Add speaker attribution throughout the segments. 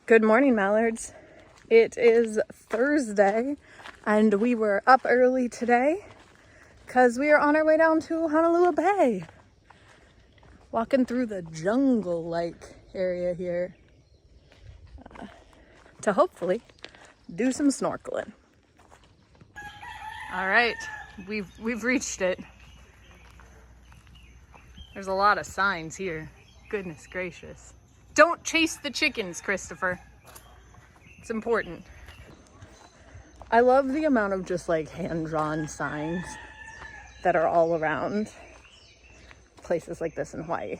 Speaker 1: Good morning, Mallards. It is Thursday and we were up early today because we are on our way down to Honolulu Bay. Walking through the jungle-like area here to hopefully do some snorkeling. All right, we've reached it. There's a lot of signs here. Goodness gracious. Don't chase the chickens, Christopher. It's important. I love the amount of just like hand-drawn signs that are all around places like this in Hawaii.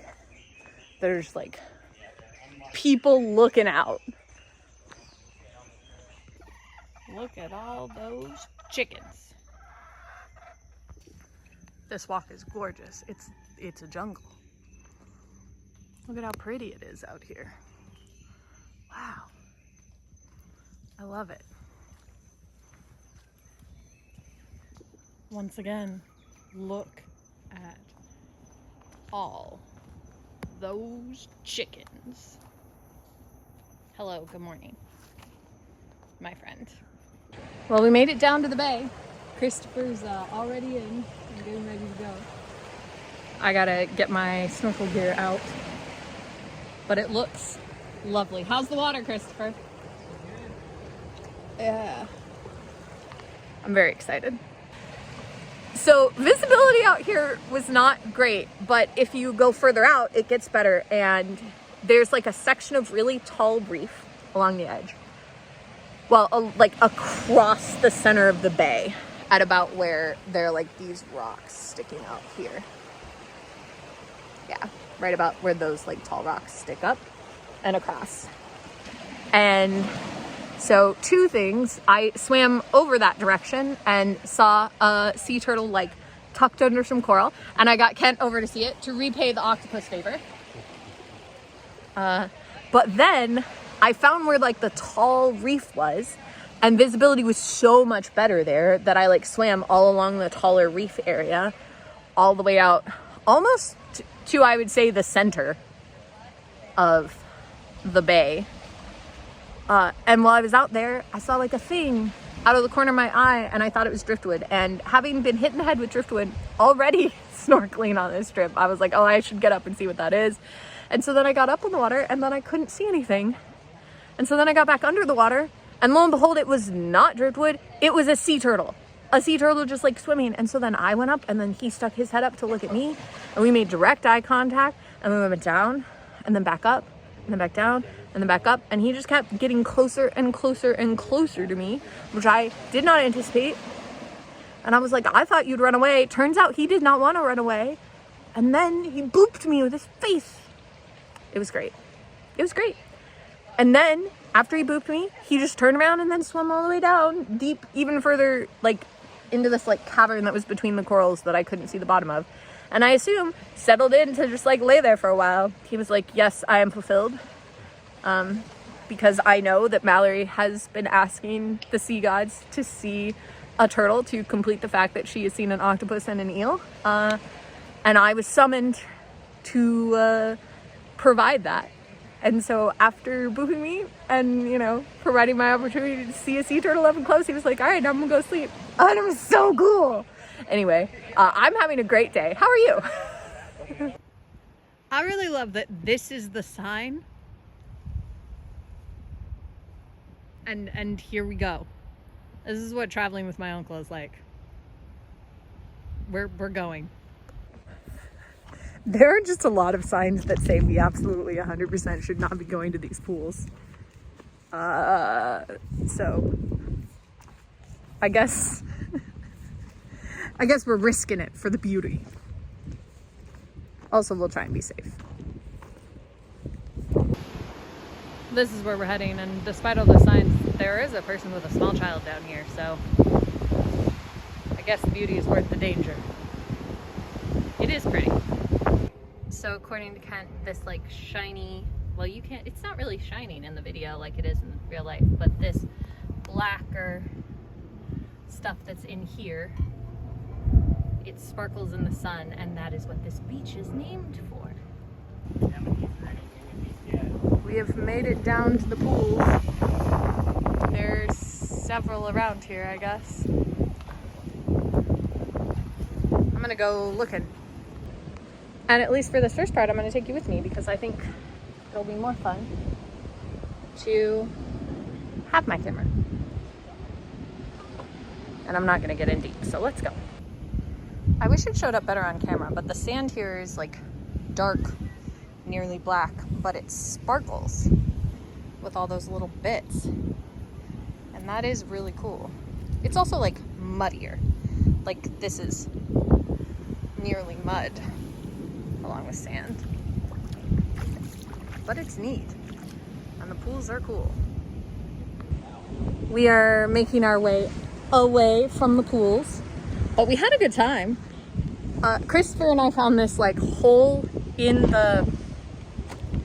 Speaker 1: There's like people looking out. Look at all those chickens. This walk is gorgeous. It's a jungle. Look at how pretty it is out here. Wow. I love it. Once again, look at all those chickens. Hello, good morning, my friend. Well, we made it down to the bay. Christopher's already in and getting ready to go. I gotta get my snorkel gear out, but it looks lovely. How's the water, Christopher? Yeah. I'm very excited. So visibility out here was not great, but if you go further out, it gets better. And there's like a section of really tall reef along the edge. Well, like across the center of the bay at about where there are like these rocks sticking out here. Yeah, right about where those like tall rocks stick up and across. And so two things, I swam over that direction and saw a sea turtle like tucked under some coral, and I got Kent over to see it to repay the octopus favor. But then I found where like the tall reef was, and visibility was so much better there that I like swam all along the taller reef area all the way out almost to I would say the center of the bay. And while I was out there, I saw like a thing out of the corner of my eye, and I thought it was driftwood. And having been hit in the head with driftwood already snorkeling on this trip, I was like, oh, I should get up and see what that is. And so then I got up in the water, and then I couldn't see anything. And so then I got back under the water, and lo and behold, it was not driftwood. It was a sea turtle. A sea turtle just like swimming. And so then I went up, and then he stuck his head up to look at me, and we made direct eye contact, and then we went down, and then back up, and then back down, and then back up, and he just kept getting closer and closer and closer to me, which I did not anticipate. And I was like, I thought you'd run away. Turns out he did not want to run away. And then he booped me with his face. It was great. It was great. And then after he booped me, he just turned around and then swam all the way down deep, even further, like into this like cavern that was between the corals that I couldn't see the bottom of. And I assume settled in to just like lay there for a while. He was like, yes, I am fulfilled. Because I know that Mallory has been asking the sea gods to see a turtle to complete the fact that she has seen an octopus and an eel. And I was summoned to provide that. And so after booping me and, you know, providing my opportunity to see a sea turtle up and close, he was like, all right, I'm gonna go sleep. And it was so cool. Anyway, I'm having a great day. How are you? I really love that this is the sign. And here we go. This is what traveling with my uncle is like. We're going. There are just a lot of signs that say we absolutely 100% should not be going to these pools. So I guess we're risking it for the beauty. Also, we'll try and be safe. This is where we're heading, and despite all the signs, there is a person with a small child down here, so I guess the beauty is worth the danger. It is pretty. So according to Kent, this like shiny, well, you can't, it's not really shining in the video like it is in real life, but this blacker stuff that's in here, it sparkles in the sun, and that is what this beach is named for. We We have made it down to the pools. There's several around here, I guess. I'm gonna go looking. And at least for this first part, I'm gonna take you with me because I think it'll be more fun to have my camera. And I'm not gonna get in deep, so let's go. I wish it showed up better on camera, but the sand here is like dark, nearly black, but it sparkles with all those little bits. And that is really cool. It's also like muddier. Like this is nearly mud along with sand. But it's neat. And the pools are cool. We are making our way away from the pools, but we had a good time. Christopher and I found this like hole in the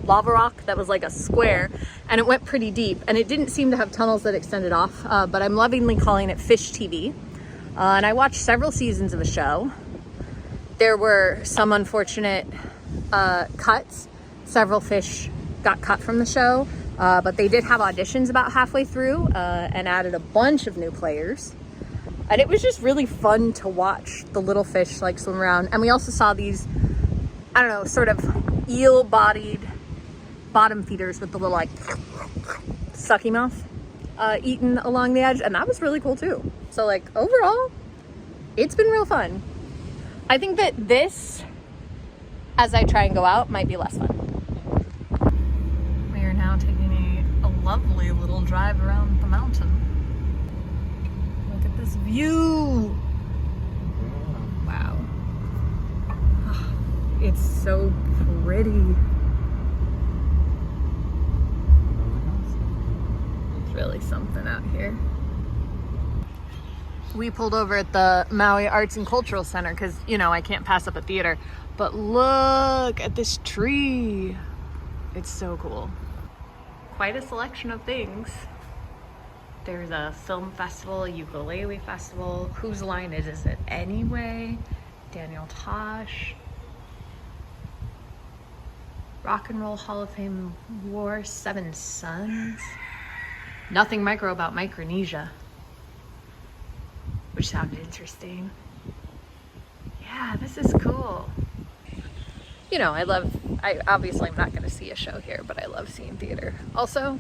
Speaker 1: lava rock that was like a square, and it went pretty deep, and it didn't seem to have tunnels that extended off, but I'm lovingly calling it Fish TV. And I watched several seasons of the show. There were some unfortunate cuts. Several fish got cut from the show, but they did have auditions about halfway through and added a bunch of new players. And it was just really fun to watch the little fish like swim around. And we also saw these, I don't know, sort of eel-bodied bottom feeders with the little like sucky mouth eaten along the edge. And that was really cool too. So like overall, it's been real fun. I think that this, as I try and go out, might be less fun. We are now taking a lovely little drive around the mountain. Look at this view. Wow. It's so pretty. It's really something out here. We pulled over at the Maui Arts and Cultural Center because, you know, I can't pass up a theater. But look at this tree. It's so cool. Quite a selection of things. There's a film festival, a ukulele festival. Whose line is it anyway? Daniel Tosh. Rock and Roll Hall of Fame War, Seven Sons. Nothing micro about Micronesia, which sounded interesting. Yeah, this is cool. You know, I obviously I'm not gonna see a show here, but I love seeing theater. Also,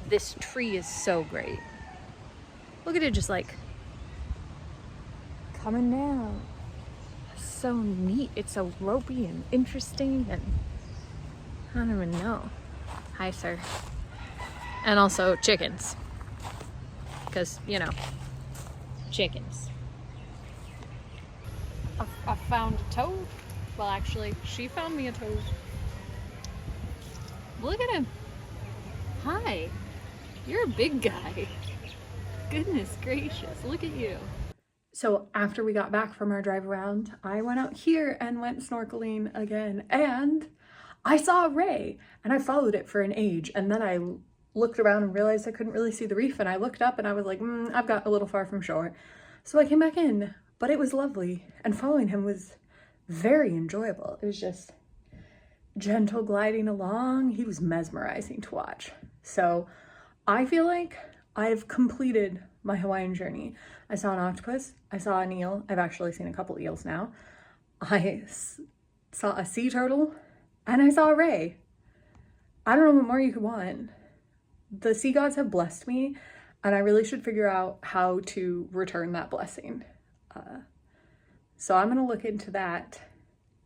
Speaker 1: this tree is so great. Look at it just like coming down. It's so neat. It's so ropey and interesting, and I don't even know. Hi, sir. And also chickens. Because, you know, chickens. I found a toad. Well, actually, she found me a toad. Look at him. Hi. You're a big guy. Goodness gracious, look at you. So after we got back from our drive around, I went out here and went snorkeling again. And I saw a ray, and I followed it for an age. And then I looked around and realized I couldn't really see the reef. And I looked up and I was like, I've got a little far from shore. So I came back in, but it was lovely. And following him was very enjoyable. It was just gentle gliding along. He was mesmerizing to watch. So I feel like I've completed my Hawaiian journey. I saw an octopus, I saw an eel. I've actually seen a couple eels now. I saw a sea turtle, and I saw a ray. I don't know what more you could want. The sea gods have blessed me, and I really should figure out how to return that blessing. So I'm gonna look into that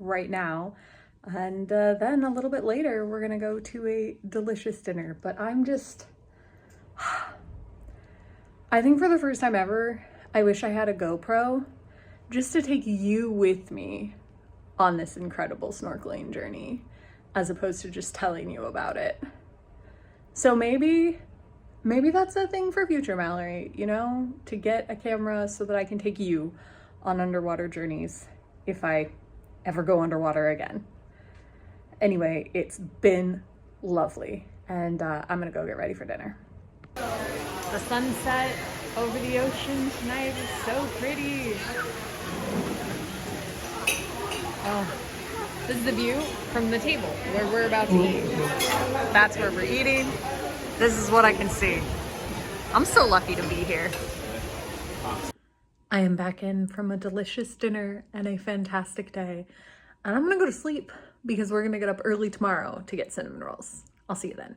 Speaker 1: right now. And then a little bit later, we're gonna go to a delicious dinner. But I'm just, I think for the first time ever, I wish I had a GoPro just to take you with me on this incredible snorkeling journey, as opposed to just telling you about it. So maybe that's a thing for future, Mallory, you know, to get a camera so that I can take you on underwater journeys if I ever go underwater again. Anyway, it's been lovely, and I'm gonna go get ready for dinner. The sunset over the ocean tonight is so pretty. Oh, This is the view from the table where we're about to eat. That's where we're eating. This is what I can see. I'm so lucky to be here. I am back in from a delicious dinner and a fantastic day. And I'm gonna go to sleep because we're gonna get up early tomorrow to get cinnamon rolls. I'll see you then.